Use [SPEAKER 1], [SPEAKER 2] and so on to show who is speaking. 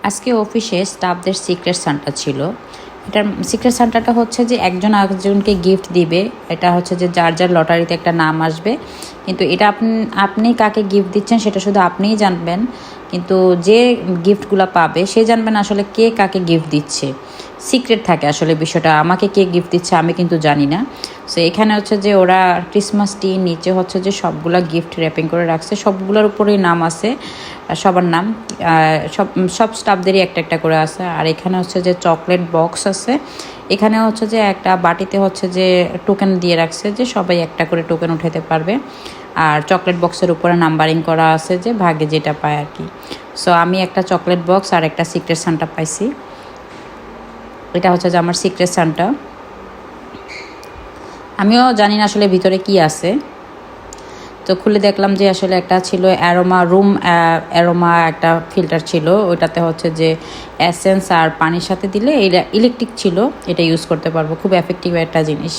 [SPEAKER 1] আজকে অফিসে স্টাফদের সিক্রেট সান্টা ছিল। এটার সিক্রেট সান্টাটা হচ্ছে যে একজন আরেকজনকে গিফট দিবে। এটা হচ্ছে যে যার যার লটারিতে একটা নাম আসবে, কিন্তু এটা আপনি কাকে গিফট দিচ্ছেন সেটা শুধু আপনিই জানবেন, কিন্তু যে গিফটগুলো পাবে সে জানবেন আসলে কে কাকে গিফট দিচ্ছে। সিক্রেট থাকে আসলে বিষয়টা, আমাকে কে গিফট দিচ্ছে আমি কিন্তু জানি না। সো এখানে হচ্ছে যে ওরা ক্রিসমাস ট্রি নিচে হচ্ছে যে সবগুলা গিফট র্যাপিং করে রাখছে, সবগুলোর উপরেই নাম আছে, সবার নাম, সব সব স্টাফদেরই একটা একটা করে আছে। আর এখানে হচ্ছে যে চকলেট বক্স আছে, এখানে হচ্ছে যে একটা বাটিতে হচ্ছে যে টোকেন দিয়ে রাখছে যে সবাই একটা করে টোকেন উঠাতে পারবে। আর চকলেট বক্সের উপরে নাম্বারিং করা আছে যে ভাগে যেটা পায় আর কি। সো আমি একটা চকলেট বক্স আর একটা সিক্রেট সান্টা পাইছি। এটা হচ্ছে যে আমার সিক্রেট সান্টা। আমিও জানি না আসলে ভিতরে কি আছে। তো খুলে দেখলাম যে আসলে একটা ছিল অ্যারোমা একটা ফিল্টার ছিল, ওইটাতে হচ্ছে যে এসেন্স আর পানির সাথে দিলে এটা ইলেকট্রিক ছিল, এটা ইউজ করতে পারবো, খুব এফেক্টিভ একটা জিনিস।